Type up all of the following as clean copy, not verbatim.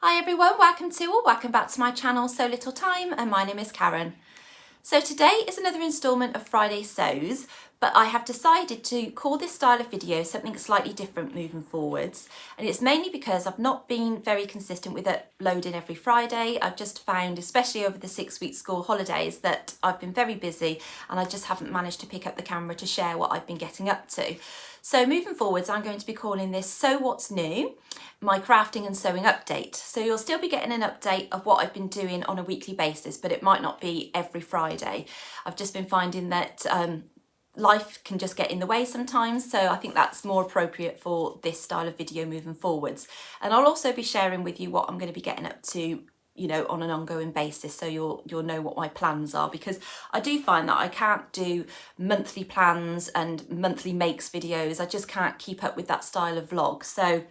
Hi everyone, welcome back to my channel So Little Time, and my name is Karen. So today is another instalment of Friday Sews, but I have decided to call this style of video something slightly different moving forwards, and it's mainly because I've not been very consistent with uploading every Friday. I've just found, especially over the 6-week school holidays, that I've been very busy and I just haven't managed to pick up the camera to share what I've been getting up to. So moving forwards, I'm going to be calling this Sew What's New, my crafting and sewing update. So you'll still be getting an update of what I've been doing on a weekly basis, but it might not be every Friday. I've just been finding that life can just get in the way sometimes, so I think that's more appropriate for this style of video moving forwards. And I'll also be sharing with you what I'm going to be getting up to, you know, on an ongoing basis, so you'll know what my plans are, because I do find that I can't do monthly plans and monthly makes videos. I just can't keep up with that style of vlog. So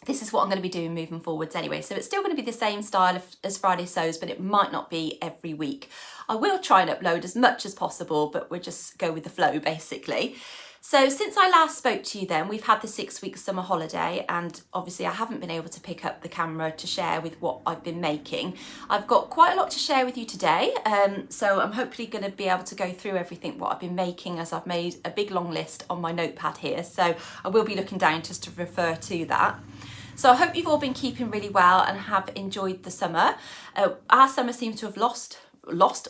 this is what I'm going to be doing moving forwards anyway. So it's still going to be the same style as Friday Sews, but it might not be every week. I will try and upload as much as possible, but we'll just go with the flow basically. So since I last spoke to you then, we've had the 6-week summer holiday, and obviously I haven't been able to pick up the camera to share with what I've been making. I've got quite a lot to share with you today, so I'm hopefully going to be able to go through everything what I've been making, as I've made a big long list on my notepad here, so I will be looking down just to refer to that. So I hope you've all been keeping really well and have enjoyed the summer. Our summer seems to have lost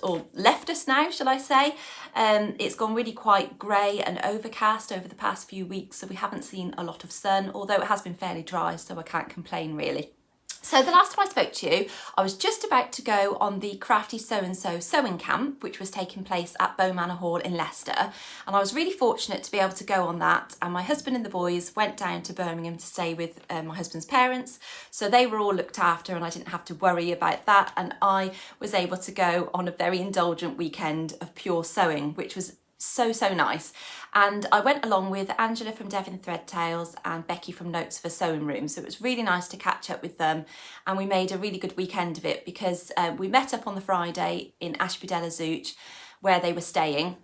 or left us now, shall I say. It's gone really quite grey and overcast over the past few weeks, so we haven't seen a lot of sun, although it has been fairly dry, so I can't complain really. So the last time I spoke to you, I was just about to go on the Crafty Sew So sewing camp, which was taking place at Bow Manor Hall in Leicester. And I was really fortunate to be able to go on that. And my husband and the boys went down to Birmingham to stay with my husband's parents. So they were all looked after and I didn't have to worry about that. And I was able to go on a very indulgent weekend of pure sewing, which was so nice. And I went along with Angela from Devon Threadtales and Becky from Notes for Sewing Room, so it was really nice to catch up with them, and we made a really good weekend of it, because we met up on the Friday in Ashby Zouche where they were staying,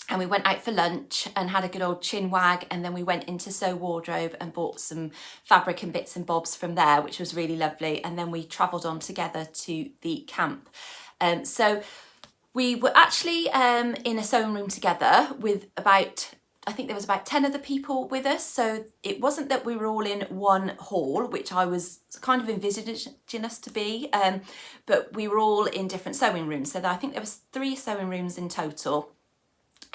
and we went out for lunch and had a good old chin wag, and then we went into Sew Wardrobe and bought some fabric and bits and bobs from there, which was really lovely. And then we travelled on together to the camp. So we were actually in a sewing room together with I think there was about 10 other people with us. So it wasn't that we were all in one hall, which I was kind of envisaging us to be, but we were all in different sewing rooms. So I think there was 3 sewing rooms in total.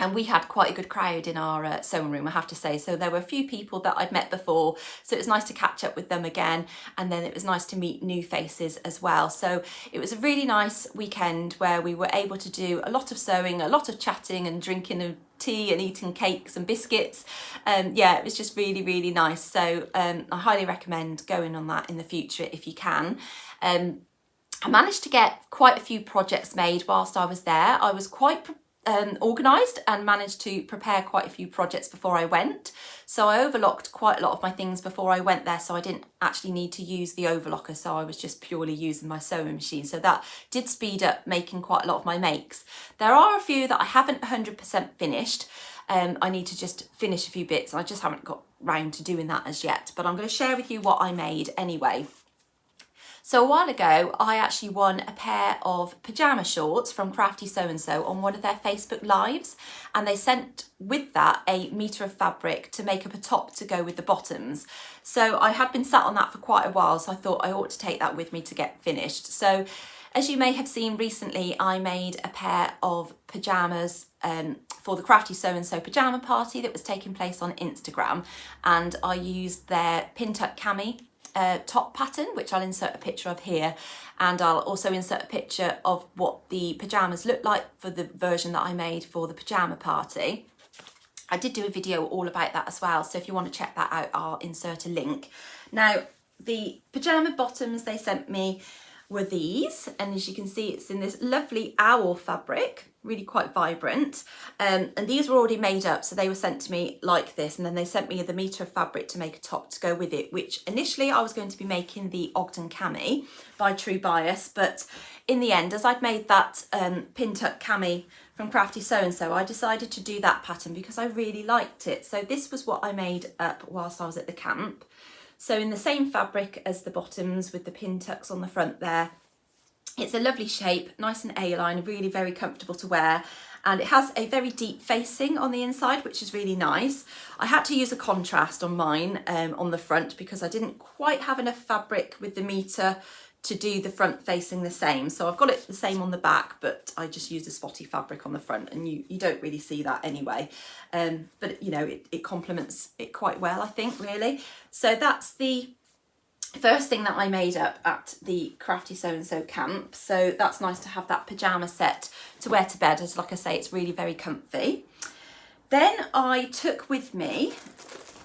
And we had quite a good crowd in our sewing room, I have to say. So there were a few people that I'd met before, so it was nice to catch up with them again. And then it was nice to meet new faces as well. So it was a really nice weekend where we were able to do a lot of sewing, a lot of chatting and drinking of tea and eating cakes and biscuits. Yeah, it was just really nice. So I highly recommend going on that in the future if you can. I managed to get quite a few projects made whilst I was there. I was quite organised and managed to prepare quite a few projects before I went. So I overlocked quite a lot of my things before I went there, so I didn't actually need to use the overlocker, so I was just purely using my sewing machine. So that did speed up making quite a lot of my makes. There are a few that I haven't 100% finished. I need to just finish a few bits. I just haven't got round to doing that as yet, but I'm going to share with you what I made anyway. So a while ago, I actually won a pair of pyjama shorts from Crafty Sew So on one of their Facebook Lives, and they sent with that a metre of fabric to make up a top to go with the bottoms. So I had been sat on that for quite a while, so I thought I ought to take that with me to get finished. So as you may have seen recently, I made a pair of pyjamas for the Crafty Sew So pyjama party that was taking place on Instagram, and I used their pin tuck Cami top pattern, which I'll insert a picture of here, and I'll also insert a picture of what the pyjamas look like for the version that I made for the pyjama party. I did do a video all about that as well, so if you want to check that out, I'll insert a link. Now, the pyjama bottoms they sent me were these, and as you can see, it's in this lovely owl fabric, really quite vibrant, and these were already made up, so they were sent to me like this, and then they sent me the metre of fabric to make a top to go with it, which initially I was going to be making the Ogden Cami by True Bias, but in the end, as I'd made that pin tuck Cami from Crafty Sew So, I decided to do that pattern because I really liked it. So this was what I made up whilst I was at the camp. So in the same fabric as the bottoms with the pin tucks on the front there. It's a lovely shape, nice and A-line, really very comfortable to wear. And it has a very deep facing on the inside, which is really nice. I had to use a contrast on mine on the front because I didn't quite have enough fabric with the meter to do the front facing the same. So I've got it the same on the back, but I just used a spotty fabric on the front, and you don't really see that anyway. But you know, it complements it quite well, I think, really. So that's the first thing that I made up at the Crafty Sew So camp. So that's nice to have that pyjama set to wear to bed, as like I say, it's really very comfy. Then I took with me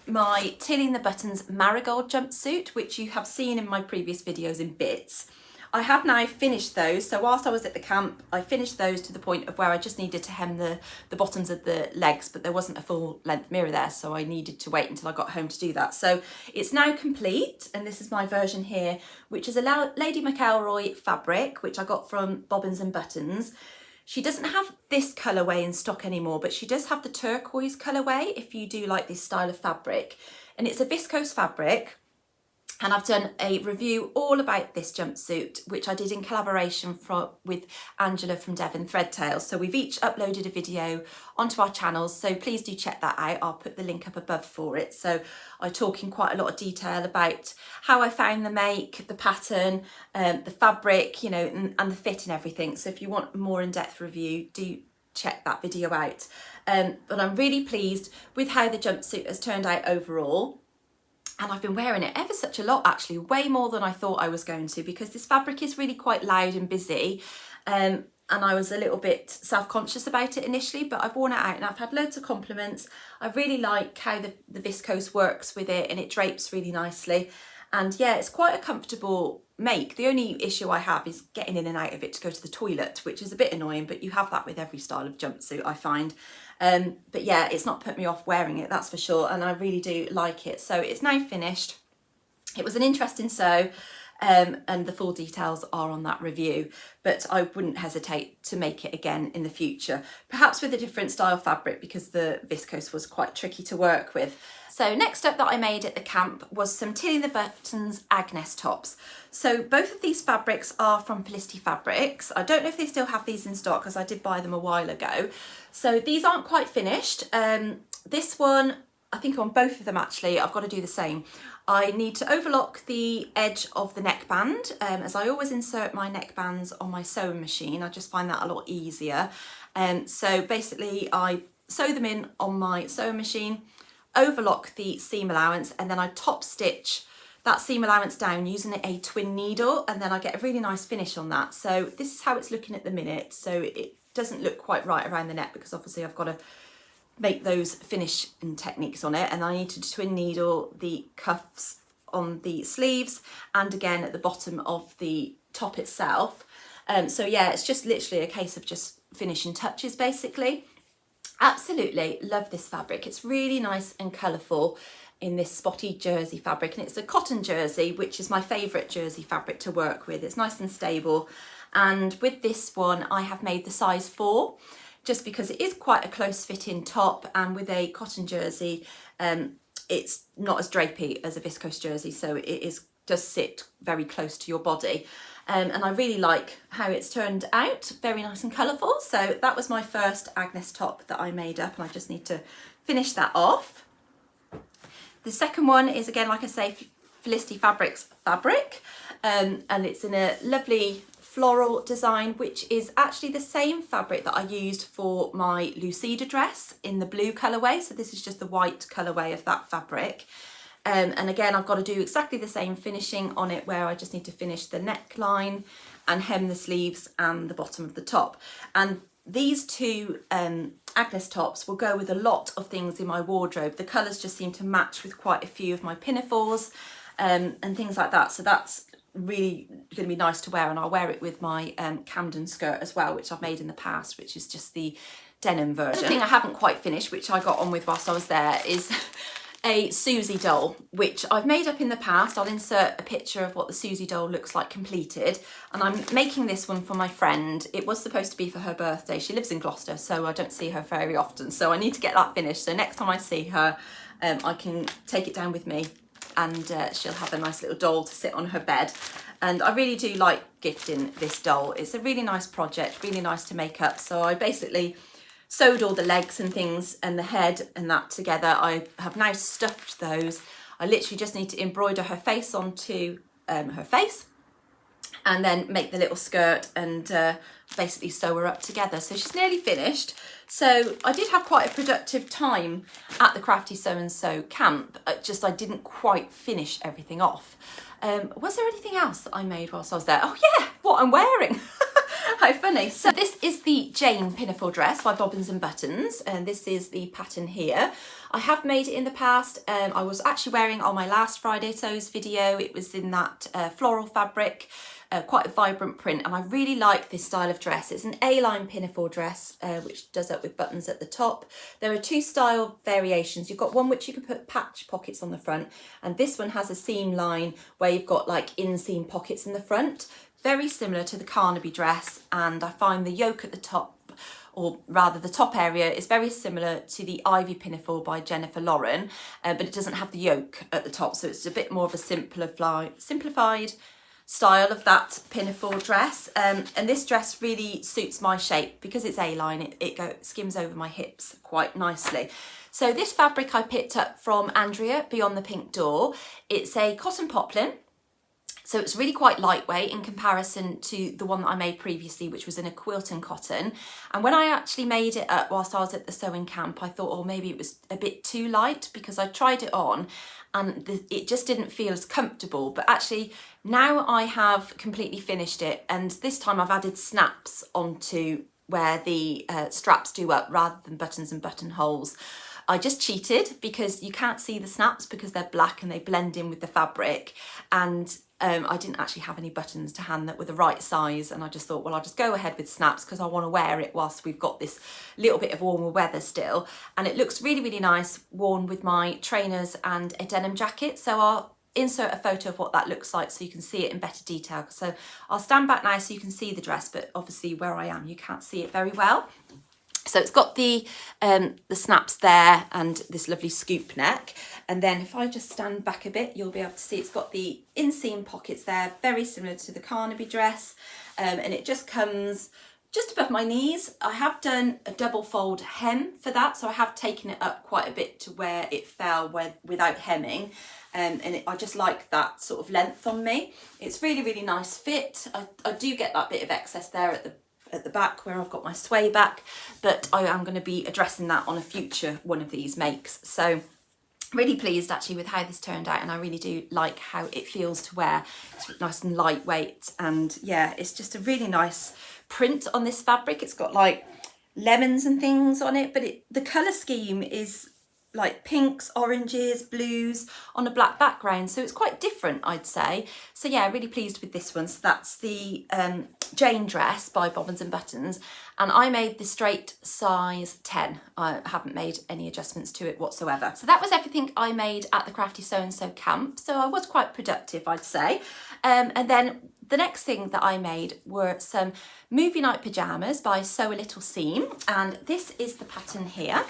my Tilling the Buttons Marigold jumpsuit, which you have seen in my previous videos in bits. I have now finished those, so whilst I was at the camp, I finished those to the point of where I just needed to hem the bottoms of the legs, but there wasn't a full length mirror there, so I needed to wait until I got home to do that. So it's now complete, and this is my version here, which is a Lady McElroy fabric, which I got from Bobbins Buttons. She doesn't have this colourway in stock anymore, but she does have the turquoise colourway if you do like this style of fabric. And it's a viscose fabric. And I've done a review all about this jumpsuit, which I did in collaboration with Angela from Devon Threadtales. So we've each uploaded a video onto our channels, so please do check that out. I'll put the link up above for it. So I talk in quite a lot of detail about how I found the make, the pattern, the fabric, you know, and the fit and everything. So if you want a more in-depth review, do check that video out. But I'm really pleased with how the jumpsuit has turned out overall. And I've been wearing it ever such a lot, actually, way more than I thought I was going to, because this fabric is really quite loud and busy. And I was a little bit self-conscious about it initially, but I've worn it out and I've had loads of compliments. I really like how the viscose works with it, and it drapes really nicely. And yeah, it's quite a comfortable make. The only issue I have is getting in and out of it to go to the toilet, which is a bit annoying, but you have that with every style of jumpsuit, I find. But yeah, it's not put me off wearing it, that's for sure, and I really do like it. So it's now finished. It was an interesting sew, and the full details are on that review, but I wouldn't hesitate to make it again in the future, perhaps with a different style fabric, because the viscose was quite tricky to work with. So next up that I made at the camp was some Tilling the Buttons Agnes tops. So both of these fabrics are from Felicity Fabrics. I don't know if they still have these in stock, because I did buy them a while ago. So these aren't quite finished. This one, I think on both of them actually, I've got to do the same. I need to overlock the edge of the neckband, as I always insert my neckbands on my sewing machine. I just find that a lot easier. So basically I sew them in on my sewing machine, overlock the seam allowance, and then I top stitch that seam allowance down using a twin needle, and then I get a really nice finish on that. So this is how it's looking at the minute. So it doesn't look quite right around the neck, because obviously I've got to make those finishing techniques on it, and I need to twin needle the cuffs on the sleeves and again at the bottom of the top itself. So yeah, it's just literally a case of just finishing touches basically. Absolutely love this fabric. It's really nice and colourful in this spotty jersey fabric, and it's a cotton jersey, which is my favourite jersey fabric to work with. It's nice and stable, and with this one I have made the size 4, just because it is quite a close fitting top, and with a cotton jersey it's not as drapey as a viscose jersey, so it does sit very close to your body. And I really like how it's turned out, very nice and colourful. So that was my first Agnes top that I made up, and I just need to finish that off. The second one is, again, like I say, Felicity Fabrics fabric, and it's in a lovely floral design, which is actually the same fabric that I used for my Lucida dress in the blue colourway. So this is just the white colourway of that fabric. And again, I've got to do exactly the same finishing on it, where I just need to finish the neckline and hem the sleeves and the bottom of the top. And these two Agnes tops will go with a lot of things in my wardrobe. The colours just seem to match with quite a few of my pinafores and things like that. So that's really going to be nice to wear, and I'll wear it with my Camden skirt as well, which I've made in the past, which is just the denim version. The thing I haven't quite finished, which I got on with whilst I was there, is a Susie doll, which I've made up in the past. I'll insert a picture of what the Susie doll looks like completed, and I'm making this one for my friend. It was supposed to be for her birthday. She lives in Gloucester, so I don't see her very often, so I need to get that finished. So next time I see her, I can take it down with me and she'll have a nice little doll to sit on her bed. And I really do like gifting this doll. It's a really nice project, really nice to make up. So I basically sewed all the legs and things and the head and that together. I have now stuffed those. I literally just need to embroider her face onto her face, and then make the little skirt and basically sew her up together. So she's nearly finished. So I did have quite a productive time at the Crafty Sew So camp, just I didn't quite finish everything off. Was there anything else that I made whilst I was there? Oh yeah, what I'm wearing. How funny. So this is the Jayne pinafore dress by Bobbins Buttons, and this is the pattern here. I have made it in the past. I was actually wearing on my last Friday Sews video. It was in that floral fabric, quite a vibrant print, and I really like this style of dress. It's an A-line pinafore dress, which does up with buttons at the top. There are two style variations. You've got one which you can put patch pockets on the front, and this one has a seam line where you've got like inseam pockets in the front. Very similar to the Carnaby dress, and I find the yoke at the top, or rather the top area, is very similar to the Ivy pinafore by Jennifer Lauren, but it doesn't have the yoke at the top, so it's a bit more of a simplified style of that pinafore dress. And this dress really suits my shape because it's A-line. It skims over my hips quite nicely. So this fabric I picked up from Andrea Beyond the Pink Door. It's a cotton poplin. So it's really quite lightweight in comparison to the one that I made previously, which was in a quilting cotton. And when I actually made it up whilst I was at the sewing camp, I thought, oh, maybe it was a bit too light, because I tried it on and it just didn't feel as comfortable. But actually now I have completely finished it, and this time I've added snaps onto where the straps do up rather than buttons and buttonholes. I just cheated because you can't see the snaps because they're black and they blend in with the fabric, and I didn't actually have any buttons to hand that were the right size, and I just thought, well, I'll just go ahead with snaps because I want to wear it whilst we've got this little bit of warmer weather still. And it looks really, really nice worn with my trainers and a denim jacket. So I'll insert a photo of what that looks like so you can see it in better detail. So I'll stand back now so you can see the dress, but obviously where I am you can't see it very well. So it's got the snaps there and this lovely scoop neck. And then if I just stand back a bit, you'll be able to see it's got the inseam pockets there, very similar to the Carnaby dress. And it just comes just above my knees. I have done a double fold hem for that, so I have taken it up quite a bit to where it fell without hemming. I just like that sort of length on me. It's really, really nice fit. I do get that bit of excess there at the back where I've got my sway back, but I am going to be addressing that on a future one of these makes. So really pleased actually with how this turned out, and I really do like how it feels to wear. It's nice and lightweight, and yeah, it's just a really nice print on this fabric. It's got like lemons and things on it, but the colour scheme is like pinks, oranges, blues on a black background, so it's quite different, I'd say. So yeah, really pleased with this one. So that's the Jayne dress by Bobbins Buttons, and I made the straight size 10. I haven't made any adjustments to it whatsoever. So that was everything I made at the Crafty Sew So camp, so I was quite productive, I'd say. And then the next thing that I made were some movie night pyjamas by Sew a Little Seam, and this is the pattern here.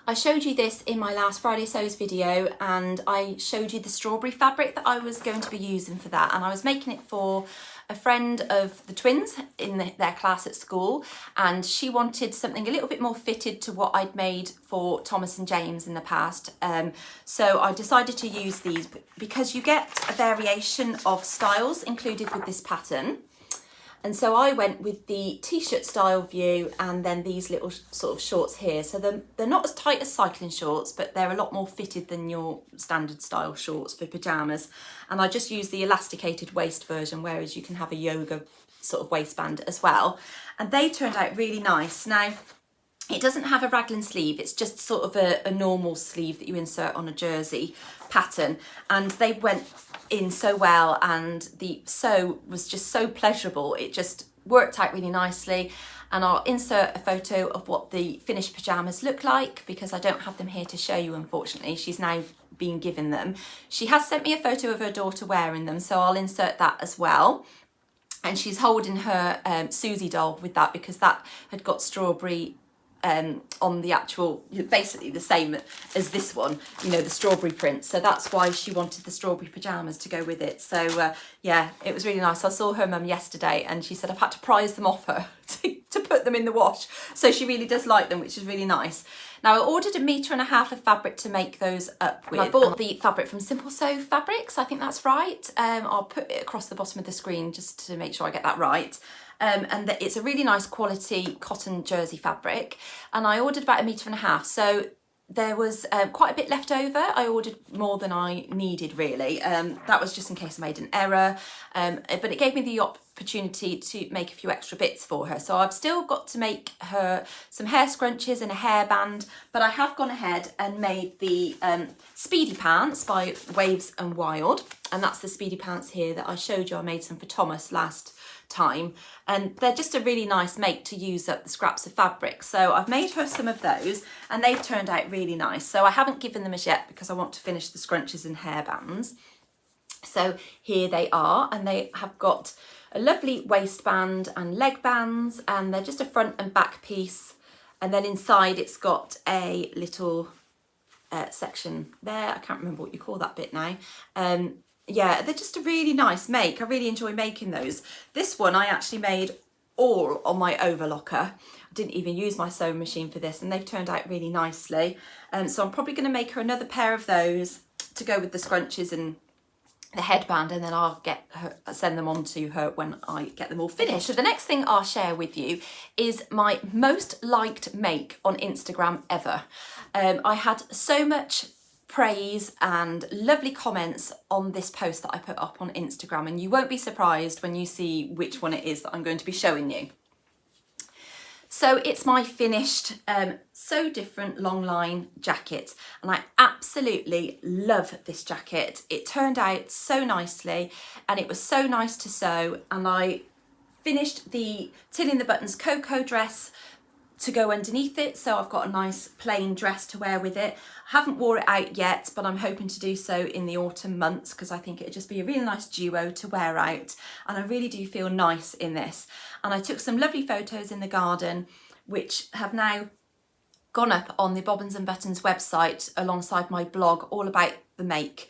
I showed you this in my last Friday Sews video, and I showed you the strawberry fabric that I was going to be using for that, and I was making it for a friend of the twins in their class at school, and she wanted something a little bit more fitted to what I'd made for Thomas and James in the past. So I decided to use these because you get a variation of styles included with this pattern. And so I went with the t-shirt style view and then these little sort of shorts here. So they're not as tight as cycling shorts, but they're a lot more fitted than your standard style shorts for pyjamas. And I just used the elasticated waist version, whereas you can have a yoga sort of waistband as well. And they turned out really nice. Now, it doesn't have a raglan sleeve, it's just sort of a normal sleeve that you insert on a jersey pattern. And they went in so well, and the sew was just so pleasurable. It just worked out really nicely. And I'll insert a photo of what the finished pyjamas look like because I don't have them here to show you, unfortunately. She's now been given them. She has sent me a photo of her daughter wearing them, so I'll insert that as well. And she's holding her Susie doll with that because that had got strawberry on the actual, basically the same as this one, you know, the strawberry print. So that's why she wanted the strawberry pyjamas to go with it. So yeah, it was really nice. I saw her mum yesterday and she said I've had to prise them off her to put them in the wash. So she really does like them, which is really nice. Now I ordered 1.5 meters of fabric to make those up with. I bought the fabric from Simple Sew Fabrics, I think that's right. I'll put it across the bottom of the screen just to make sure I get that right. And it's a really nice quality cotton jersey fabric, and I ordered about 1.5 meters, so there was quite a bit left over. I ordered more than I needed really. That was just in case I made an error, but it gave me the opportunity to make a few extra bits for her. So I've still got to make her some hair scrunchies and a hairband, but I have gone ahead and made the Speedy pants by Waves and Wild, and that's the Speedy pants here that I showed you. I made some for Thomas last time, and they're just a really nice make to use up the scraps of fabric. So I've made her some of those and they've turned out really nice. So I haven't given them as yet because I want to finish the scrunchies and hairbands. So here they are, and they have got a lovely waistband and leg bands, and they're just a front and back piece, and then inside it's got a little section there. I can't remember what you call that bit now. Yeah, they're just a really nice make. I really enjoy making those. This one I actually made all on my overlocker. I didn't even use my sewing machine for this, and they've turned out really nicely. So I'm probably going to make her another pair of those to go with the scrunchies and the headband, and then I'll send them on to her when I get them all finished. So the next thing I'll share with you is my most liked make on Instagram ever. I had so much praise and lovely comments on this post that I put up on Instagram, and you won't be surprised when you see which one it is that I'm going to be showing you. So it's my finished So Different Longline jacket, and I absolutely love this jacket. It turned out so nicely and it was so nice to sew, and I finished the Tilling the Buttons Coco dress to go underneath it, so I've got a nice plain dress to wear with it. I haven't wore it out yet, but I'm hoping to do so in the autumn months because I think it'd just be a really nice duo to wear out, and I really do feel nice in this. And I took some lovely photos in the garden which have now gone up on the Bobbins Buttons website alongside my blog all about the make.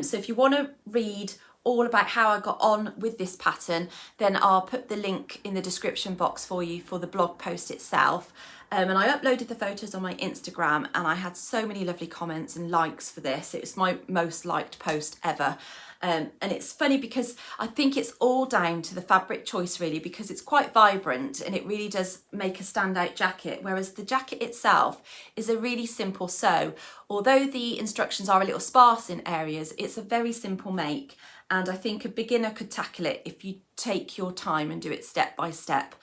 So if you want to read all about how I got on with this pattern, then I'll put the link in the description box for you for the blog post itself. And I uploaded the photos on my Instagram, and I had so many lovely comments and likes for this. It's my most liked post ever. And it's funny because I think it's all down to the fabric choice really, because it's quite vibrant and it really does make a standout jacket, whereas the jacket itself is a really simple sew. Although the instructions are a little sparse in areas, it's a very simple make, and I think a beginner could tackle it if you take your time and do it step by step.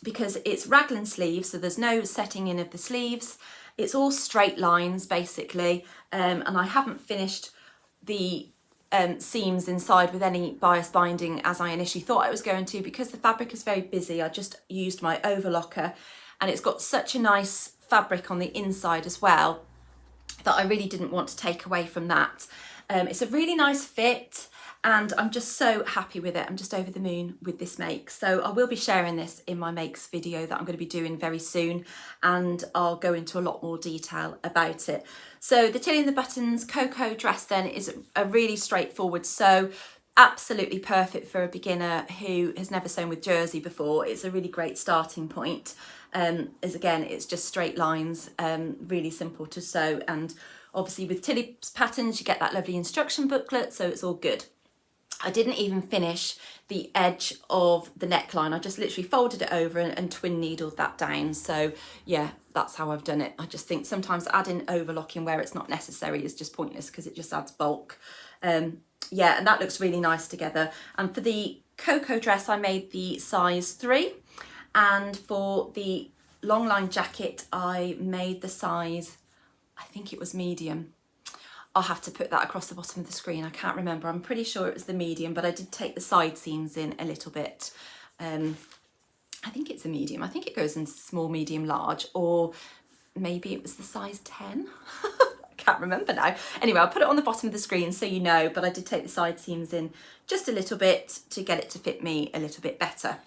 Because it's raglan sleeves, so there's no setting in of the sleeves. It's all straight lines basically, and I haven't finished the seams inside with any bias binding as I initially thought I was going to, because the fabric is very busy. I just used my overlocker, and it's got such a nice fabric on the inside as well that I really didn't want to take away from that. It's a really nice fit, and I'm just so happy with it. I'm just over the moon with this make. So I will be sharing this in my makes video that I'm going to be doing very soon, and I'll go into a lot more detail about it. So the Tilling the Buttons Coco dress then is a really straightforward sew, absolutely perfect for a beginner who has never sewn with jersey before. It's a really great starting point, as again it's just straight lines, really simple to sew, and obviously with Tilly's patterns you get that lovely instruction booklet, so it's all good. I didn't even finish the edge of the neckline. I just literally folded it over and twin needled that down. So yeah, that's how I've done it. I just think sometimes adding overlocking where it's not necessary is just pointless because it just adds bulk. Yeah, and that looks really nice together. And for the Coco dress, I made the size 3. And for the Longline jacket, I made the size, I think it was medium. I'll have to put that across the bottom of the screen. I can't remember. I'm pretty sure it was the medium, but I did take the side seams in a little bit. I think it's a medium. I think it goes in small, medium, large, or maybe it was the size 10. I can't remember now. Anyway, I'll put it on the bottom of the screen so you know, but I did take the side seams in just a little bit to get it to fit me a little bit better.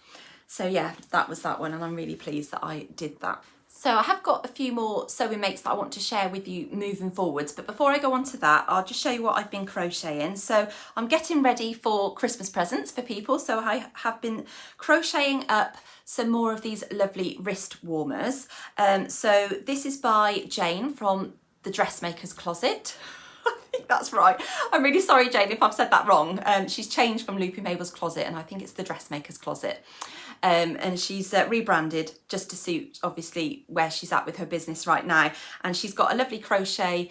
So yeah, that was that one, and I'm really pleased that I did that. So I have got a few more sewing makes that I want to share with you moving forwards, but before I go on to that, I'll just show you what I've been crocheting. So I'm getting ready for Christmas presents for people, so I have been crocheting up some more of these lovely wrist warmers. So this is by Jayne from the Dressmakers closet. I think that's right. I'm really sorry, Jayne, if I've said that wrong. She's changed from Loopy Mabel's closet, and I think it's the Dressmakers closet. And she's rebranded just to suit obviously where she's at with her business right now, and she's got a lovely crochet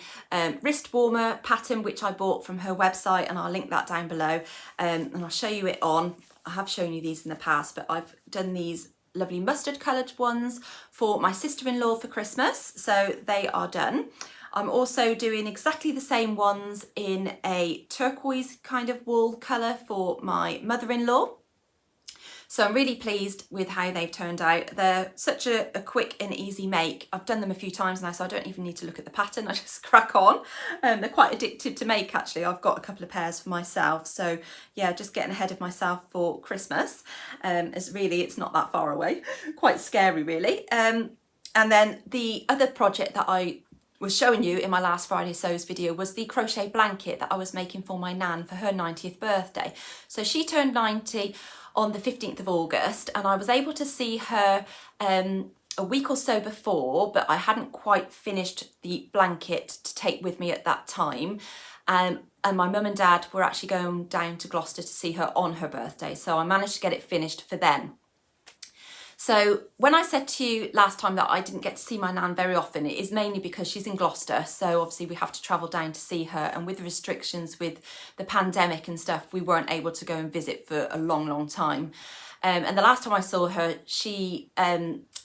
wrist warmer pattern which I bought from her website, and I'll link that down below, and I'll show you it on. I have shown you these in the past, but I've done these lovely mustard coloured ones for my sister-in-law for Christmas, so they are done. I'm also doing exactly the same ones in a turquoise kind of wool colour for my mother-in-law. So I'm really pleased with how they've turned out. They're such a quick and easy make. I've done them a few times now, so I don't even need to look at the pattern. I just crack on. They're quite addictive to make, actually. I've got a couple of pairs for myself. So yeah, just getting ahead of myself for Christmas. As really, it's not that far away. Quite scary, really. And then the other project that I was showing you in my last Friday Sews video was the crochet blanket that I was making for my nan for her 90th birthday. So she turned 90 on the 15th of August, and I was able to see her a week or so before, but I hadn't quite finished the blanket to take with me at that time. And my mum and dad were actually going down to Gloucester to see her on her birthday, so I managed to get it finished for then. So when I said to you last time that I didn't get to see my nan very often, it is mainly because she's in Gloucester, so obviously we have to travel down to see her, and with the restrictions with the pandemic and stuff, we weren't able to go and visit for a long time. And the last time I saw her, she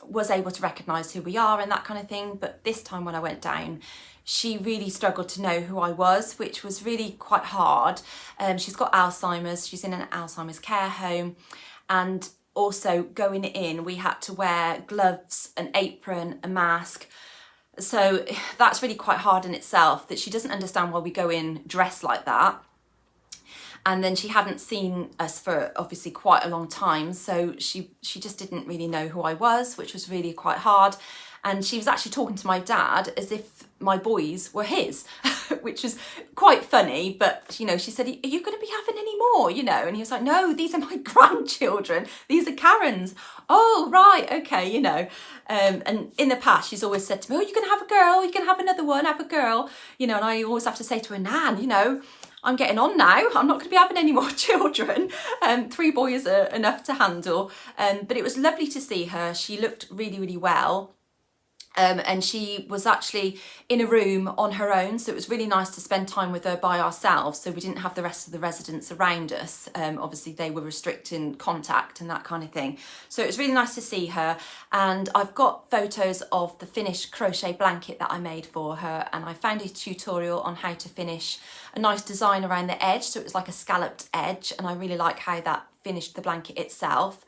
was able to recognise who we are and that kind of thing, but this time when I went down, she really struggled to know who I was, which was really quite hard. She's got Alzheimer's, she's in an Alzheimer's care home, and also going in, we had to wear gloves, an apron, a mask. So that's really quite hard in itself, that she doesn't understand why we go in dressed like that. And then she hadn't seen us for obviously quite a long time, so she just didn't really know who I was, which was really quite hard. And she was actually talking to my dad as if my boys were his, which was quite funny. But, you know, she said, "Are you going to be having any more?" You know, and he was like, "No, these are my grandchildren. These are Karen's." "Oh, right, okay," you know. And in the past, she's always said to me, "Oh, you can have a girl, you can have another one, have a girl." You know, and I always have to say to her, "Nan, you know, I'm getting on now. I'm not going to be having any more children. 3 boys are enough to handle." But it was lovely to see her. She looked really well. And she was actually in a room on her own, so it was really nice to spend time with her by ourselves, so we didn't have the rest of the residents around us. Obviously they were restricting contact and that kind of thing, so it was really nice to see her. And I've got photos of the finished crochet blanket that I made for her, and I found a tutorial on how to finish a nice design around the edge, so it was like a scalloped edge, and I really like how that finished the blanket itself.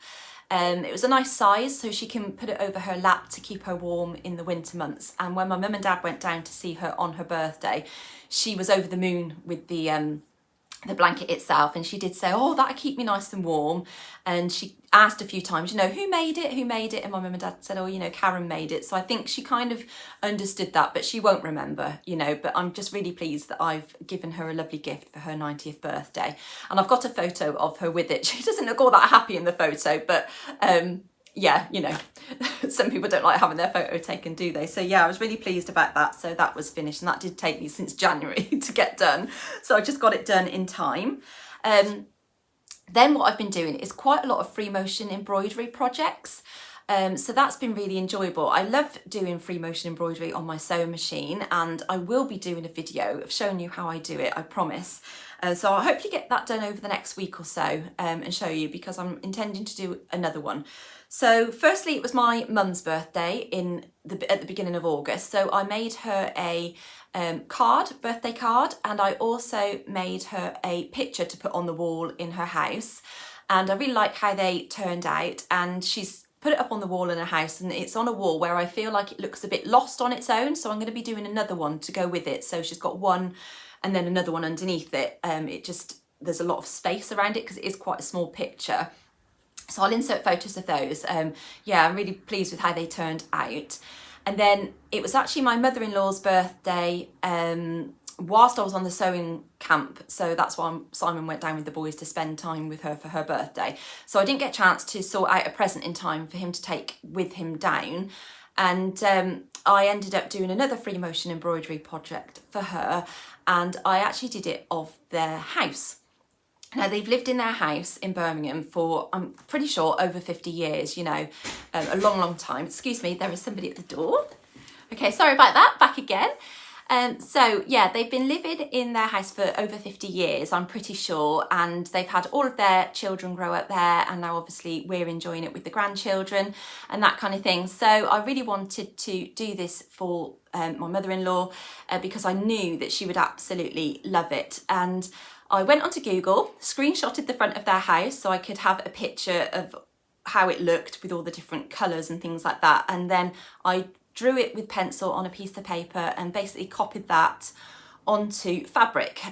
It was a nice size, so she can put it over her lap to keep her warm in the winter months. And when my mum and dad went down to see her on her birthday, she was over the moon with the blanket itself, and she did say, "Oh, that'll keep me nice and warm." And she asked a few times, you know, who made it, and my mum and dad said, "Oh, you know, Karen made it." So I think she kind of understood that, but she won't remember, you know. But I'm just really pleased that I've given her a lovely gift for her 90th birthday, and I've got a photo of her with it. She doesn't look all that happy in the photo, but yeah, you know, some people don't like having their photo taken, do they? So yeah, I was really pleased about that. So that was finished, and that did take me since January to get done. So I just got it done in time. Then what I've been doing is quite a lot of free motion embroidery projects. So that's been really enjoyable. I love doing free motion embroidery on my sewing machine, and I will be doing a video of showing you how I do it, I promise. So I'll hopefully get that done over the next week or so, and show you, because I'm intending to do another one. So firstly, it was my mum's birthday at the beginning of August. So I made her a birthday card, and I also made her a picture to put on the wall in her house. And I really like how they turned out, and she's put it up on the wall in her house, and it's on a wall where I feel like it looks a bit lost on its own, so I'm going to be doing another one to go with it. So she's got one and then another one underneath it. There's a lot of space around it because it is quite a small picture. So I'll insert photos of those. Yeah, I'm really pleased with how they turned out. And then it was actually my mother-in-law's birthday whilst I was on the sewing camp, so that's why Simon went down with the boys to spend time with her for her birthday. So I didn't get a chance to sort out a present in time for him to take with him down, and I ended up doing another free motion embroidery project for her, and I actually did it of their house. Now, they've lived in their house in Birmingham for, I'm pretty sure, over 50 years, you know, a long time. Excuse me, there is somebody at the door. Okay, sorry about that, back again. So yeah, they've been living in their house for over 50 years, I'm pretty sure, and they've had all of their children grow up there, and now obviously we're enjoying it with the grandchildren and that kind of thing. So I really wanted to do this for my mother-in-law because I knew that she would absolutely love it. And I went onto Google, screenshotted the front of their house so I could have a picture of how it looked with all the different colours and things like that, and then I drew it with pencil on a piece of paper and basically copied that onto fabric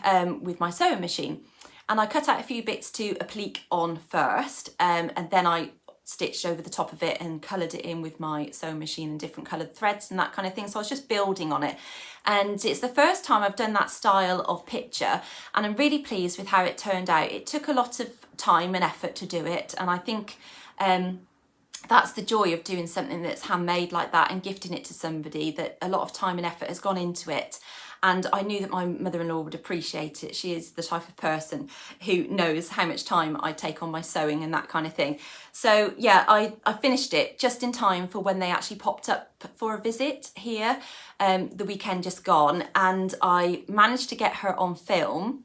with my sewing machine. And I cut out a few bits to applique on first, and then I stitched over the top of it and coloured it in with my sewing machine and different coloured threads and that kind of thing. So I was just building on it, and it's the first time I've done that style of picture, and I'm really pleased with how it turned out. It took a lot of time and effort to do it, and I think that's the joy of doing something that's handmade like that and gifting it to somebody, that a lot of time and effort has gone into it. And I knew that my mother-in-law would appreciate it. She is the type of person who knows how much time I take on my sewing and that kind of thing. So yeah, I finished it just in time for when they actually popped up for a visit here the weekend just gone, and I managed to get her on film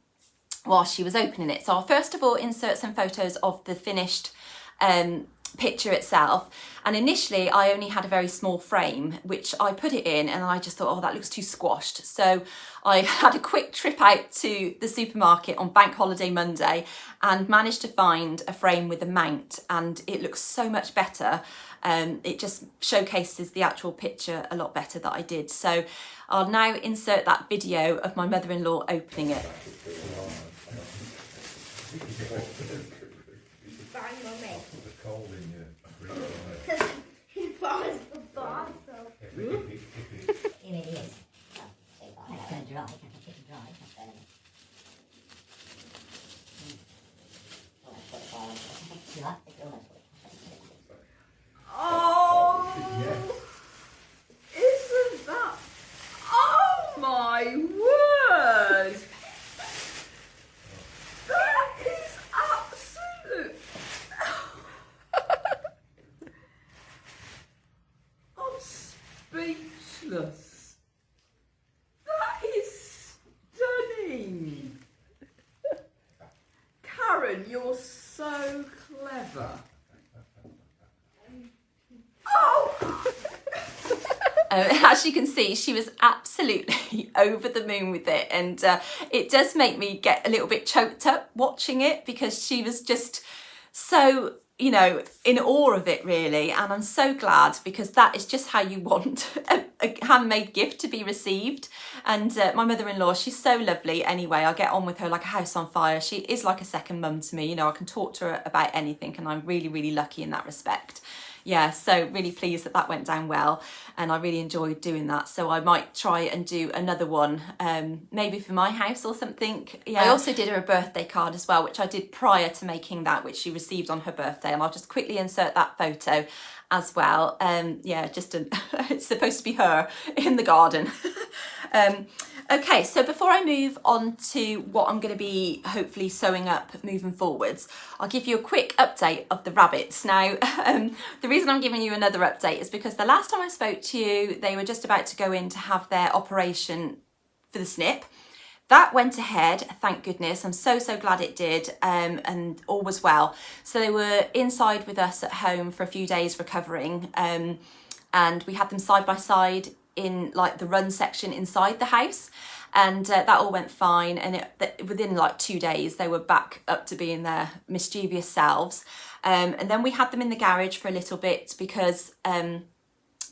while she was opening it. So I'll first of all insert some photos of the finished picture itself, and initially I only had a very small frame which I put it in, and I just thought, oh, that looks too squashed. So I had a quick trip out to the supermarket on Bank Holiday Monday and managed to find a frame with a mount, and it looks so much better. It just showcases the actual picture a lot better that I did. So I'll now insert that video of my mother-in-law opening it. Cold in your he falls the boss, so. It is. It's going to dry, keep it dry. Oh! Isn't that? Oh my word! That is absolute. I'm speechless. That is stunning. Karen, you're so clever. Oh! As you can see, she was absolutely over the moon with it, and it does make me get a little bit choked up watching it, because she was just so, you know, in awe of it really. And I'm so glad, because that is just how you want a handmade gift to be received. And my mother-in-law, she's so lovely anyway. I get on with her like a house on fire. She is like a second mum to me. You know, I can talk to her about anything, and I'm really, really lucky in that respect. Yeah, so really pleased that that went down well, and I really enjoyed doing that. So I might try and do another one, maybe for my house or something. Yeah, I also did her a birthday card as well, which I did prior to making that, which she received on her birthday, and I'll just quickly insert that photo as well. Yeah, just it's supposed to be her in the garden. Okay, so before I move on to what I'm going to be hopefully sewing up moving forwards, I'll give you a quick update of the rabbits. Now, the reason I'm giving you another update is because the last time I spoke to you, they were just about to go in to have their operation for the snip. That went ahead, thank goodness. I'm so glad it did, and all was well. So they were inside with us at home for a few days recovering, and we had them side by side in like the run section inside the house, and that all went fine, and within like 2 days they were back up to being their mischievous selves, and then we had them in the garage for a little bit, because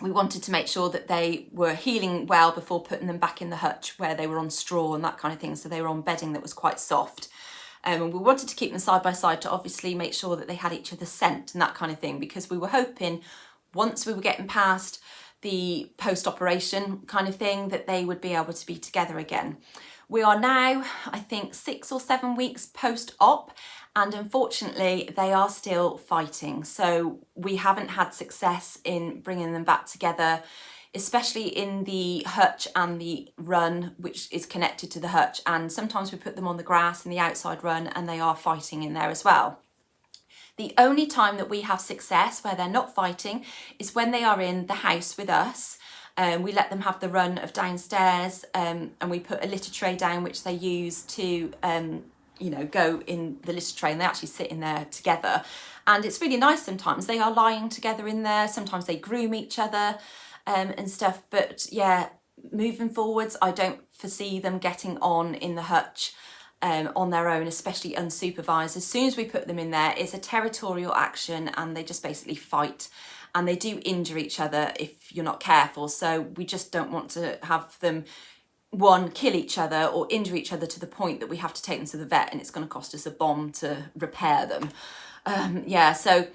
we wanted to make sure that they were healing well before putting them back in the hutch where they were on straw and that kind of thing. So they were on bedding that was quite soft, and we wanted to keep them side by side to obviously make sure that they had each other's scent and that kind of thing, because we were hoping once we were getting past the post-operation kind of thing, that they would be able to be together again. We are now, I think, 6 or 7 weeks post-op, and unfortunately they are still fighting. So we haven't had success in bringing them back together, especially in the hutch and the run, which is connected to the hutch. And sometimes we put them on the grass in the outside run and they are fighting in there as well. The only time that we have success where they're not fighting is when they are in the house with us. We let them have the run of downstairs, and we put a litter tray down which they use to you know, go in the litter tray, and they actually sit in there together. And it's really nice sometimes. They are lying together in there. Sometimes they groom each other and stuff. But yeah, moving forwards, I don't foresee them getting on in the hutch on their own, especially unsupervised. As soon as we put them in there, it's a territorial action and they just basically fight. And they do injure each other if you're not careful. So we just don't want to have them, one, kill each other or injure each other to the point that we have to take them to the vet and it's going to cost us a bomb to repair them. Yeah, so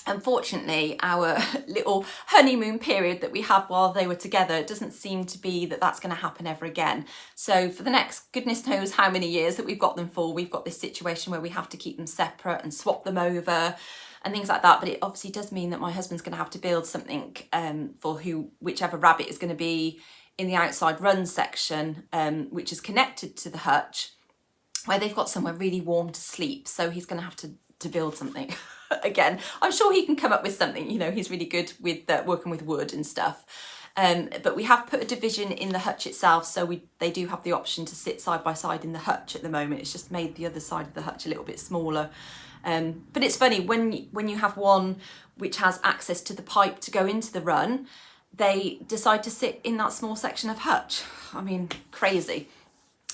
unfortunately our little honeymoon period that we had while they were together, it doesn't seem to be that that's going to happen ever again. So for the next goodness knows how many years that we've got them for, we've got this situation where we have to keep them separate and swap them over and things like that. But it obviously does mean that my husband's going to have to build something for whichever rabbit is going to be in the outside run section, which is connected to the hutch, where they've got somewhere really warm to sleep. So he's going to have to build something. Again, I'm sure he can come up with something, you know, he's really good with working with wood and stuff. But we have put a division in the hutch itself, so they do have the option to sit side by side in the hutch at the moment. It's just made the other side of the hutch a little bit smaller. But it's funny, when you have one which has access to the pipe to go into the run, they decide to sit in that small section of hutch. I mean, crazy.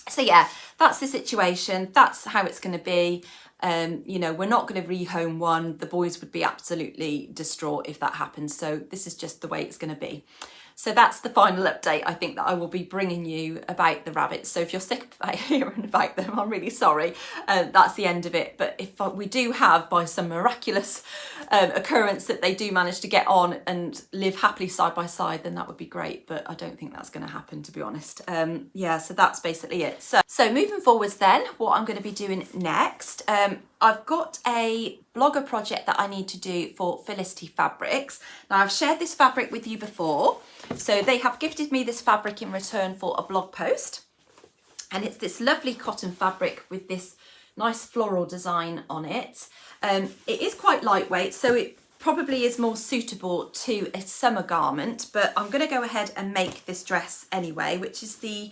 So yeah, that's the situation. That's how it's going to be. You know, we're not going to rehome one. The boys would be absolutely distraught if that happens. So this is just the way it's going to be. So that's the final update, I think, that I will be bringing you about the rabbits. So if you're sick of hearing about them, I'm really sorry. That's the end of it. But if we do have, by some miraculous occurrence, that they do manage to get on and live happily side by side, then that would be great. But I don't think that's going to happen, to be honest. Yeah, so that's basically it. So moving forwards then, what I'm going to be doing next, I've got a blogger project that I need to do for Felicity Fabrics. Now, I've shared this fabric with you before. So they have gifted me this fabric in return for a blog post. And it's this lovely cotton fabric with this nice floral design on it. It is quite lightweight, so it probably is more suitable to a summer garment, but I'm going to go ahead and make this dress anyway, which is the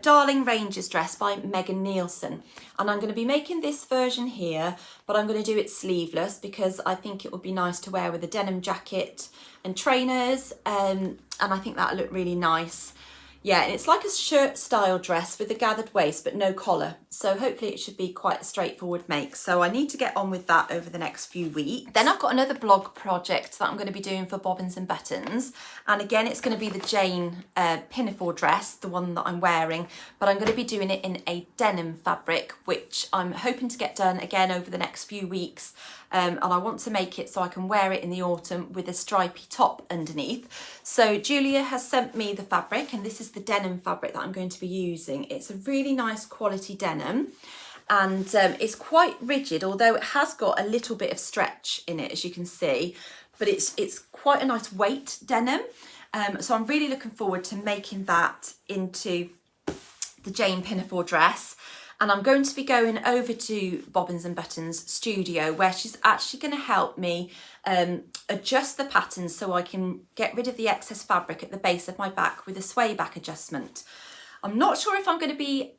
Darling Rangers dress by Megan Nielsen. And I'm going to be making this version here, but I'm going to do it sleeveless because I think it would be nice to wear with a denim jacket and trainers, and I think that'll look really nice. Yeah, and it's like a shirt style dress with a gathered waist but no collar. So hopefully it should be quite a straightforward make. So I need to get on with that over the next few weeks. Then I've got another blog project that I'm going to be doing for Bobbins Buttons. And again, it's going to be the Jayne pinafore dress, the one that I'm wearing. But I'm going to be doing it in a denim fabric, which I'm hoping to get done again over the next few weeks. And I want to make it so I can wear it in the autumn with a stripy top underneath. So Julia has sent me the fabric, and this is the denim fabric that I'm going to be using. It's a really nice quality denim, and it's quite rigid, although it has got a little bit of stretch in it, as you can see, but it's quite a nice weight denim. So I'm really looking forward to making that into the Jayne pinafore dress. And I'm going to be going over to Bobbins Buttons studio, where she's actually going to help me adjust the patterns so I can get rid of the excess fabric at the base of my back with a sway back adjustment. I'm not sure if I'm going to be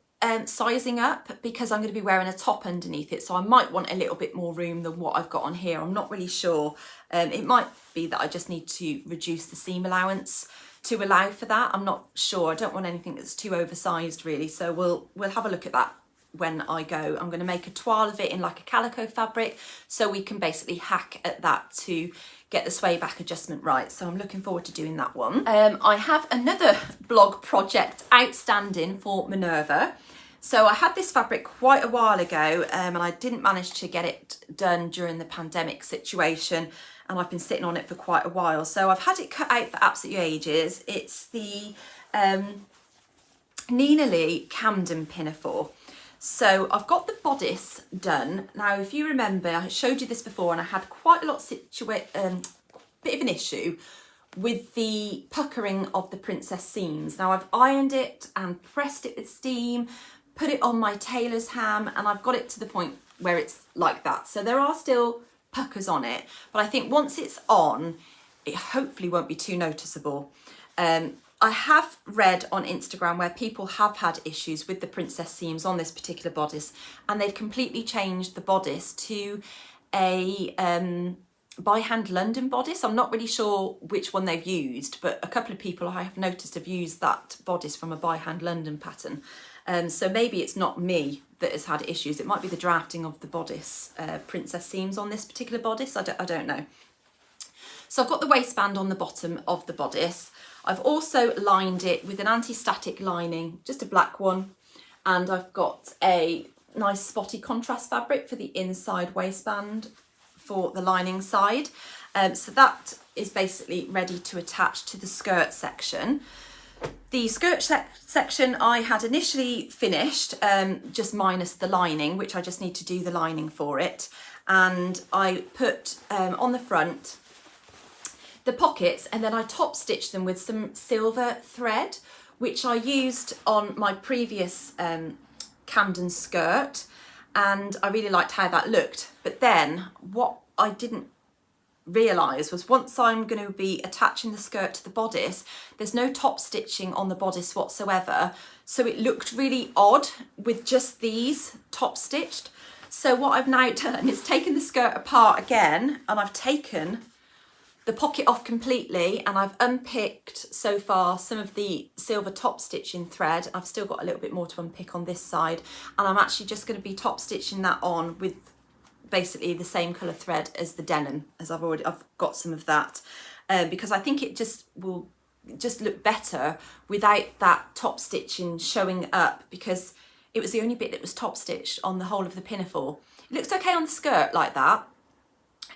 sizing up because I'm going to be wearing a top underneath it, so I might want a little bit more room than what I've got on here. I'm not really sure. It might be that I just need to reduce the seam allowance to allow for that. I'm not sure. I don't want anything that's too oversized really, so we'll have a look at that when I go. I'm going to make a toile of it in like a calico fabric, so we can basically hack at that to get the sway back adjustment right. So I'm looking forward to doing that one. I have another blog project outstanding for Minerva. So I had this fabric quite a while ago, and I didn't manage to get it done during the pandemic situation. and I've been sitting on it for quite a while. So I've had it cut out for absolutely ages. It's the Nina Lee Camden pinafore. So I've got the bodice done. Now, if you remember, I showed you this before and I had quite a lot bit of an issue with the puckering of the princess seams. Now I've ironed it and pressed it with steam, put it on my tailor's ham, and I've got it to the point where it's like that. So there are still puckers on it, but I think once it's on, it hopefully won't be too noticeable. I have read on Instagram where people have had issues with the princess seams on this particular bodice, and they've completely changed the bodice to a by hand London bodice. I'm not really sure which one they've used, but a couple of people I have noticed have used that bodice from a by hand London pattern. So maybe it's not me that has had issues. It might be the drafting of the bodice princess seams on this particular bodice. I don't know. So I've got the waistband on the bottom of the bodice. I've also lined it with an anti-static lining, just a black one. And I've got a nice spotty contrast fabric for the inside waistband for the lining side. So that is basically ready to attach to the skirt section. The skirt section I had initially finished, just minus the lining, which I just need to do the lining for it. And I put on the front the pockets, and then I top stitched them with some silver thread, which I used on my previous Camden skirt, and I really liked how that looked. But then what I didn't realise was once I'm going to be attaching the skirt to the bodice, there's no top stitching on the bodice whatsoever, so it looked really odd with just these top stitched. So what I've now done is taken the skirt apart again, and I've taken the pocket off completely, and I've unpicked so far some of the silver top stitching thread. I've still got a little bit more to unpick on this side, and I'm actually just going to be top stitching that on with basically the same colour thread as the denim, as I've got some of that, because I think it just will just look better without that top stitching showing up, because it was the only bit that was top stitched on the whole of the pinafore. It looks okay on the skirt like that,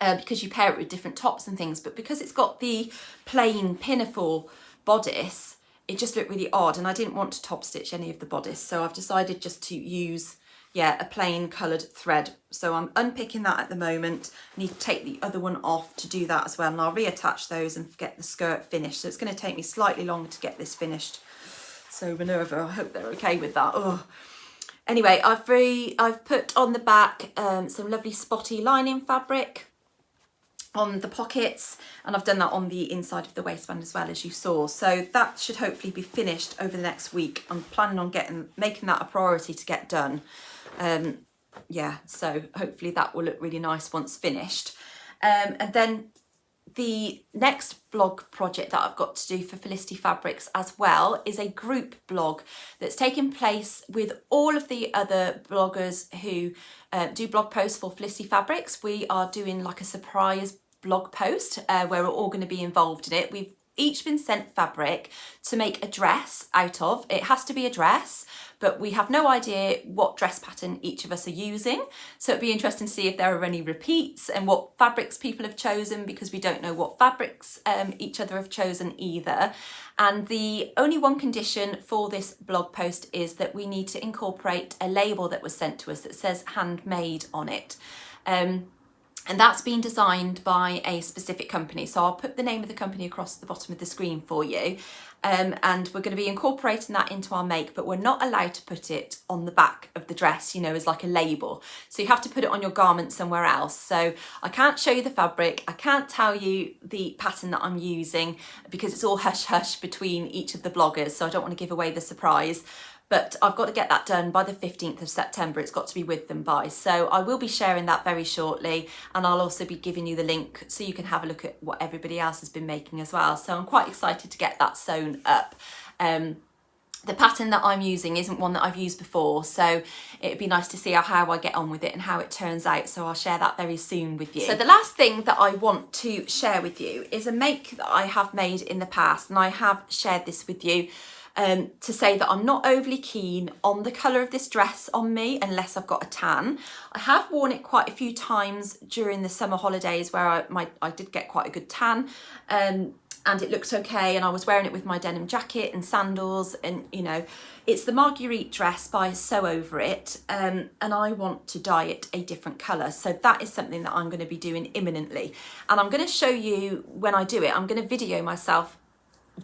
because you pair it with different tops and things, but because it's got the plain pinafore bodice, it just looked really odd, and I didn't want to top stitch any of the bodice, so I've decided just to use a plain coloured thread. So I'm unpicking that at the moment. I need to take the other one off to do that as well, and I'll reattach those and get the skirt finished. So it's going to take me slightly longer to get this finished. So Minerva, I hope they're okay with that. Oh. Anyway, I've put on the back some lovely spotty lining fabric on the pockets, and I've done that on the inside of the waistband as well, as you saw. So that should hopefully be finished over the next week. I'm planning on making that a priority to get done. So hopefully that will look really nice once finished. And then the next blog project that I've got to do for Felicity Fabrics as well is a group blog that's taking place with all of the other bloggers who do blog posts for Felicity Fabrics. We are doing like a surprise blog post where we're all going to be involved in it. We've each been sent fabric to make a dress out of. It has to be a dress, but we have no idea what dress pattern each of us are using. So it'd be interesting to see if there are any repeats and what fabrics people have chosen, because we don't know what fabrics each other have chosen either. And the only one condition for this blog post is that we need to incorporate a label that was sent to us that says handmade on it. And that's been designed by a specific company. So I'll put the name of the company across the bottom of the screen for you. And we're going to be incorporating that into our make, but we're not allowed to put it on the back of the dress, you know, as like a label. So you have to put it on your garment somewhere else. So I can't show you the fabric. I can't tell you the pattern that I'm using because it's all hush hush between each of the bloggers. So I don't want to give away the surprise. But I've got to get that done by the 15th of September. It's got to be with them by. So I will be sharing that very shortly. And I'll also be giving you the link so you can have a look at what everybody else has been making as well. So I'm quite excited to get that sewn up. The pattern that I'm using isn't one that I've used before. So it'd be nice to see how I get on with it and how it turns out. So I'll share that very soon with you. So the last thing that I want to share with you is a make that I have made in the past. And I have shared this with you to say that I'm not overly keen on the colour of this dress on me unless I've got a tan. I have worn it quite a few times during the summer holidays where I did get quite a good tan, and it looked okay, and I was wearing it with my denim jacket and sandals, and you know, it's the Marguerite dress by Sew Over It, and I want to dye it a different colour, so that is something that I'm going to be doing imminently, and I'm going to show you when I do it. I'm going to video myself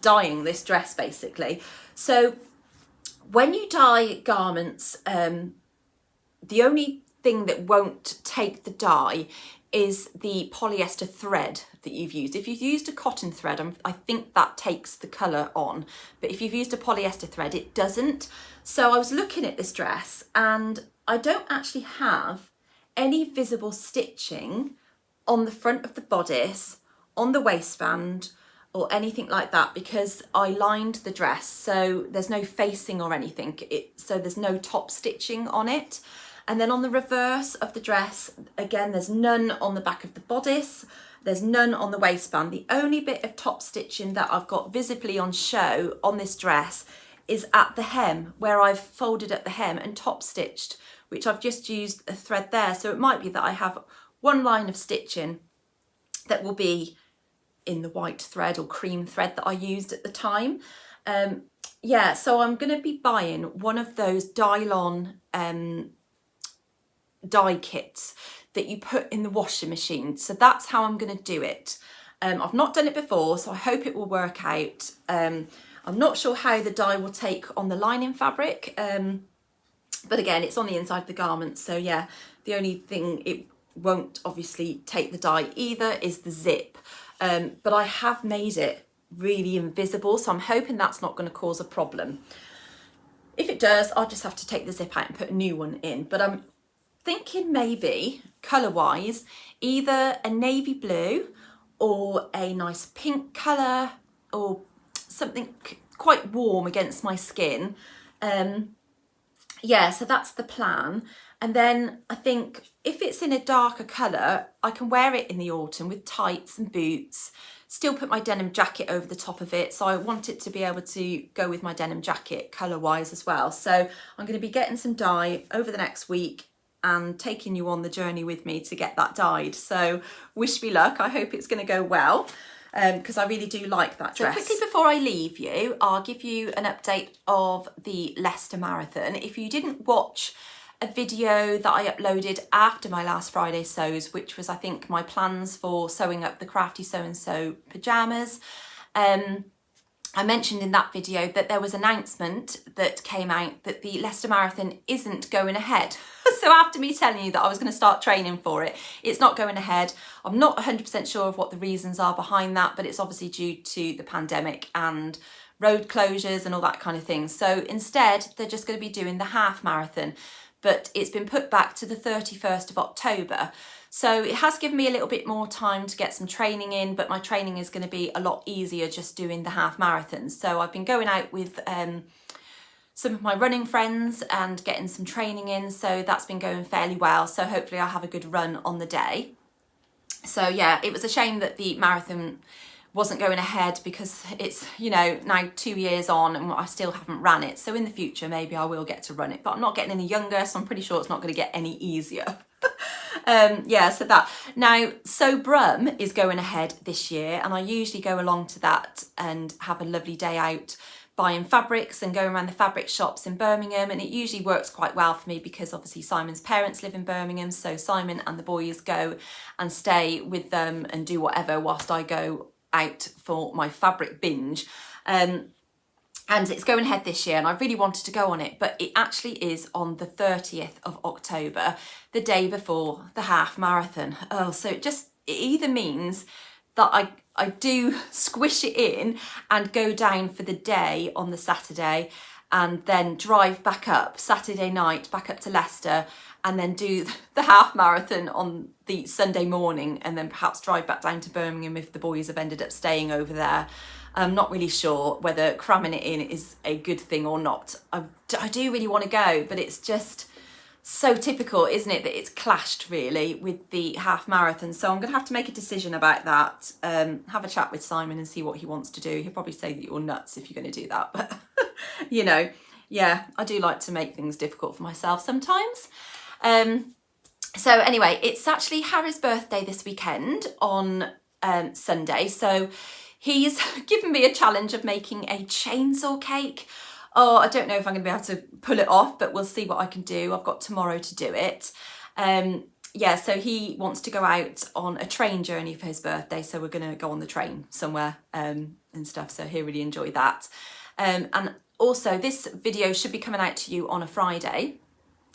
dyeing this dress basically. So when you dye garments, the only thing that won't take the dye is the polyester thread that you've used. If you've used a cotton thread, I think that takes the colour on, but if you've used a polyester thread, it doesn't. So I was looking at this dress and I don't actually have any visible stitching on the front of the bodice, on the waistband, or anything like that, because I lined the dress, so there's no facing or anything, so there's no top stitching on it. And then on the reverse of the dress, again, there's none on the back of the bodice, there's none on the waistband. The only bit of top stitching that I've got visibly on show on this dress is at the hem, where I've folded up the hem and top stitched, which I've just used a thread there. So it might be that I have one line of stitching that will be in the white thread or cream thread that I used at the time. Yeah, so I'm going to be buying one of those Dylon dye kits that you put in the washing machine. So that's how I'm going to do it. I've not done it before, so I hope it will work out. I'm not sure how the dye will take on the lining fabric, but again, it's on the inside of the garment, so yeah, the only thing it won't obviously take the dye either is the zip. But I have made it really invisible, so I'm hoping that's not going to cause a problem. If it does, I'll just have to take the zip out and put a new one in. But I'm thinking maybe, colour-wise, either a navy blue or a nice pink colour, or something quite warm against my skin. Yeah, so that's the plan. And then I think if it's in a darker colour, I can wear it in the autumn with tights and boots, still put my denim jacket over the top of it. So I want it to be able to go with my denim jacket colour-wise as well. So I'm going to be getting some dye over the next week and taking you on the journey with me to get that dyed. So wish me luck. I hope it's going to go well, because I really do like that dress. So quickly before I leave you, I'll give you an update of the Leicester Marathon. If you didn't watch a video that I uploaded after my last Friday sews, which was I think my plans for sewing up the Crafty Sew So pyjamas, I mentioned in that video that there was an announcement that came out that the Leicester Marathon isn't going ahead. So after me telling you that I was going to start training for it, it's not going ahead. I'm not 100% sure of what the reasons are behind that, but it's obviously due to the pandemic and road closures and all that kind of thing. So instead, they're just going to be doing the half marathon, but it's been put back to the 31st of October. So it has given me a little bit more time to get some training in, but my training is going to be a lot easier just doing the half marathons. So I've been going out with some of my running friends and getting some training in, so that's been going fairly well. So hopefully I'll have a good run on the day. So yeah, it was a shame that the marathon wasn't going ahead, because it's, you know, now 2 years on and I still haven't ran it. So in the future, maybe I will get to run it, but I'm not getting any younger, so I'm pretty sure it's not going to get any easier. Yeah, so that. Now, So Brum is going ahead this year, and I usually go along to that and have a lovely day out buying fabrics and going around the fabric shops in Birmingham, and it usually works quite well for me because obviously Simon's parents live in Birmingham, so Simon and the boys go and stay with them and do whatever whilst I go out for my fabric binge. And it's going ahead this year, and I really wanted to go on it, but it actually is on the 30th of October, the day before the half marathon. Oh, so it either means that I do squish it in and go down for the day on the Saturday, and then drive back up Saturday night, back up to Leicester, and then do the half marathon on the Sunday morning, and then perhaps drive back down to Birmingham if the boys have ended up staying over there. I'm not really sure whether cramming it in is a good thing or not. I do really want to go, but it's just so typical, isn't it, that it's clashed really with the half marathon. So I'm going to have to make a decision about that, have a chat with Simon and see what he wants to do. He'll probably say that you're nuts if you're going to do that, but You know, yeah, I do like to make things difficult for myself sometimes. So anyway, it's actually Harry's birthday this weekend on Sunday. So he's given me a challenge of making a chainsaw cake. Oh, I don't know if I'm going to be able to pull it off, but we'll see what I can do. I've got tomorrow to do it. Yeah, so he wants to go out on a train journey for his birthday. So we're going to go on the train somewhere and stuff. So he'll really enjoy that. And also this video should be coming out to you on a Friday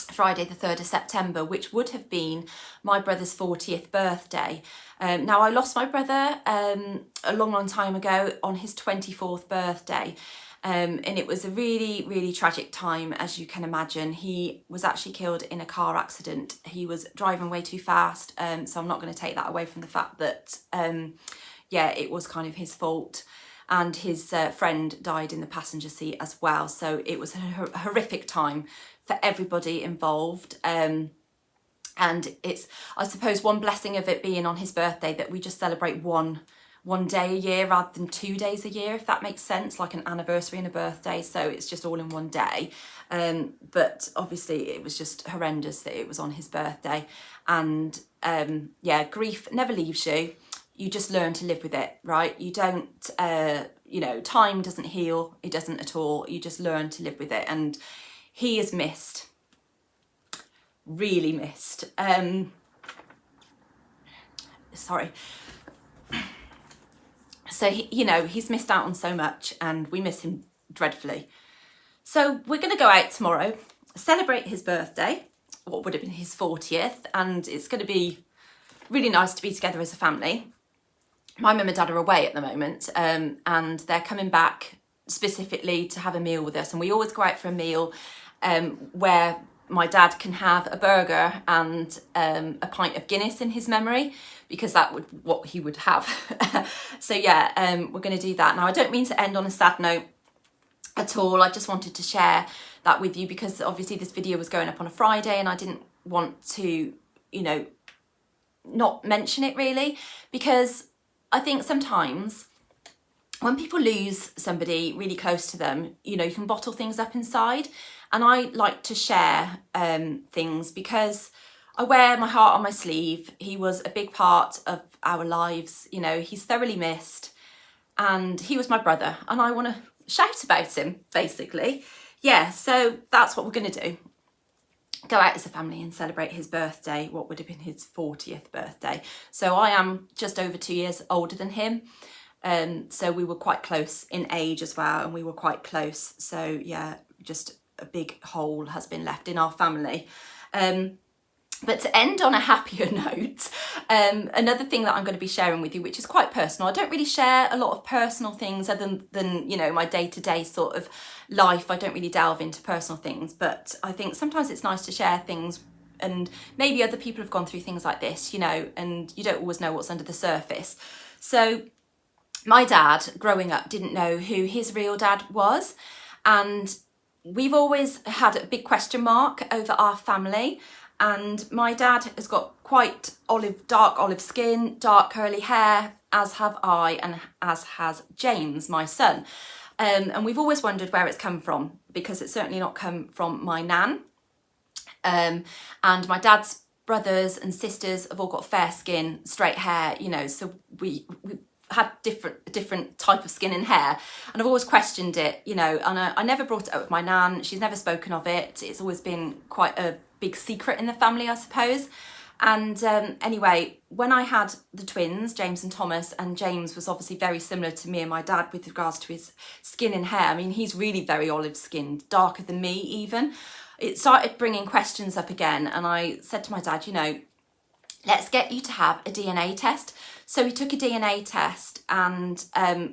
the 3rd of September, which would have been my brother's 40th birthday. Now, I lost my brother a long time ago on his 24th birthday. And it was a really, really tragic time, as you can imagine. He was actually killed in a car accident. He was driving way too fast. So I'm not going to take that away from the fact that, yeah, it was kind of his fault. And his friend died in the passenger seat as well. So it was a horrific time for everybody involved. And it's, I suppose, one blessing of it being on his birthday that we just celebrate one day a year rather than 2 days a year, if that makes sense, like an anniversary and a birthday. So it's just all in one day. But obviously it was just horrendous that it was on his birthday. And yeah, grief never leaves you. You just learn to live with it, right? You don't, you know, time doesn't heal. It doesn't at all. You just learn to live with it. And he is missed, really missed. Sorry. So, you know, he's missed out on so much and we miss him dreadfully. So we're going to go out tomorrow, celebrate his birthday, what would have been his 40th. And it's going to be really nice to be together as a family. My mum and dad are away at the moment and they're coming back specifically to have a meal with us. And we always go out for a meal where my dad can have a burger and a pint of Guinness in his memory, because that would what he would have. So yeah, we're going to do that. Now, I don't mean to end on a sad note at all. I just wanted to share that with you because obviously this video was going up on a Friday and I didn't want to, you know, not mention it really, because I think sometimes when people lose somebody really close to them, you know, you can bottle things up inside. And I like to share things because I wear my heart on my sleeve. He was a big part of our lives. You know, he's thoroughly missed and he was my brother and I want to shout about him, basically. Yeah, so that's what we're going to do. Go out as a family and celebrate his birthday, what would have been his 40th birthday. So I am just over 2 years older than him. So we were quite close in age as well, and we were quite close. So yeah, just a big hole has been left in our family. But to end on a happier note, another thing that I'm going to be sharing with you, which is quite personal. I don't really share a lot of personal things other than you know, my day-to-day sort of life. I don't really delve into personal things, but I think sometimes it's nice to share things, and maybe other people have gone through things like this, you know, and you don't always know what's under the surface. So my dad, growing up, didn't know who his real dad was, and we've always had a big question mark over our family. And my dad has got quite dark olive skin, dark curly hair, as have I, and as has James, my son. And we've always wondered where it's come from, because it's certainly not come from my nan. And my dad's brothers and sisters have all got fair skin, straight hair, you know, so we had different type of skin and hair, and I've always questioned it, you know, and I never brought it up with my nan. She's never spoken of it. It's always been quite a big secret in the family, I suppose. And anyway, when I had the twins, James and Thomas, and James was obviously very similar to me and my dad with regards to his skin and hair. I mean, he's really very olive skinned, darker than me even. It started bringing questions up again, and I said to my dad, you know, let's get you to have a DNA test. So we took a DNA test and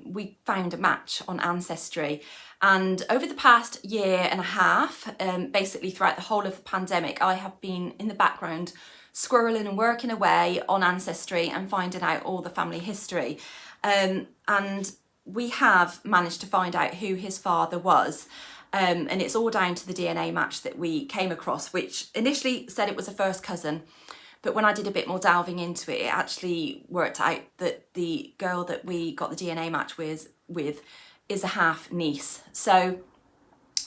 we found a match on Ancestry. And over the past year and a half, basically throughout the whole of the pandemic, I have been in the background squirreling and working away on Ancestry and finding out all the family history. And we have managed to find out who his father was. And it's all down to the DNA match that we came across, which initially said it was a first cousin. But when I did a bit more delving into it, it actually worked out that the girl that we got the DNA match with is a half niece. So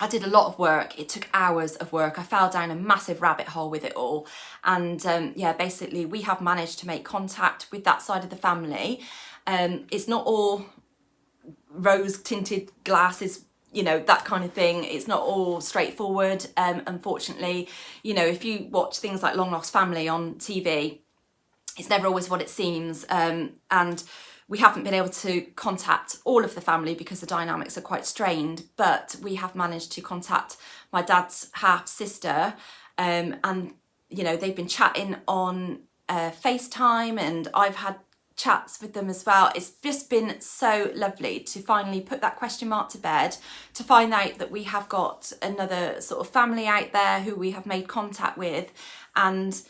I did a lot of work. It took hours of work. I fell down a massive rabbit hole with it all. And yeah, basically we have managed to make contact with that side of the family. It's not all rose tinted glasses, you know, that kind of thing. It's not all straightforward. Unfortunately, you know, if you watch things like Long Lost Family on TV, it's never always what it seems. And we haven't been able to contact all of the family because the dynamics are quite strained, but we have managed to contact my dad's half sister, and you know, they've been chatting on FaceTime, and I've had chats with them as well. It's just been so lovely to finally put that question mark to bed, to find out that we have got another sort of family out there who we have made contact with, and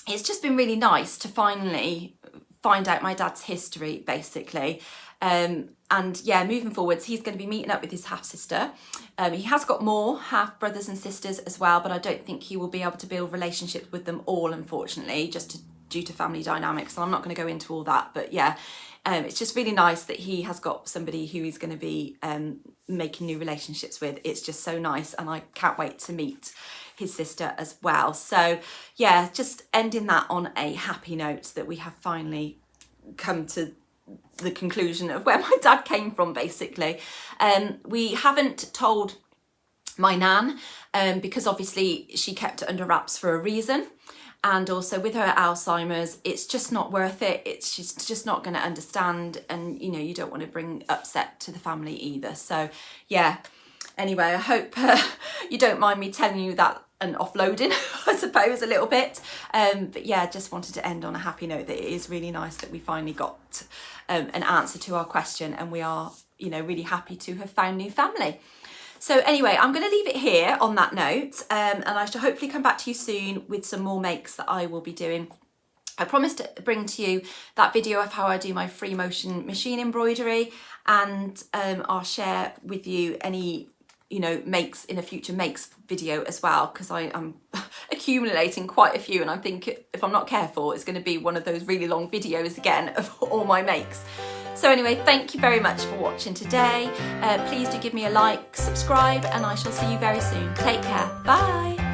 it's just been really nice to finally find out my dad's history, basically. And yeah, moving forwards, he's going to be meeting up with his half sister. He has got more half brothers and sisters as well, but I don't think he will be able to build relationships with them all, unfortunately, due to family dynamics. So I'm not going to go into all that, but yeah, it's just really nice that he has got somebody who he's going to be making new relationships with. It's just so nice, and I can't wait to meet his sister as well. So yeah, just ending that on a happy note that we have finally come to the conclusion of where my dad came from, basically. We haven't told my nan because obviously she kept it under wraps for a reason, and also with her Alzheimer's, it's just not worth it. She's just not going to understand, and you know, you don't want to bring upset to the family either. So yeah, anyway, I hope you don't mind me telling you that and offloading, I suppose, a little bit. But yeah, just wanted to end on a happy note that it is really nice that we finally got an answer to our question, and we are, you know, really happy to have found new family. So anyway, I'm going to leave it here on that note, and I shall hopefully come back to you soon with some more makes that I will be doing. I promised to bring to you that video of how I do my free motion machine embroidery, and I'll share with you any, you know, makes in a future makes video as well, because I am accumulating quite a few, and I think if I'm not careful, it's going to be one of those really long videos again of all my makes. So anyway, thank you very much for watching today. Please do give me a like, subscribe, and I shall see you very soon. Take care. Bye.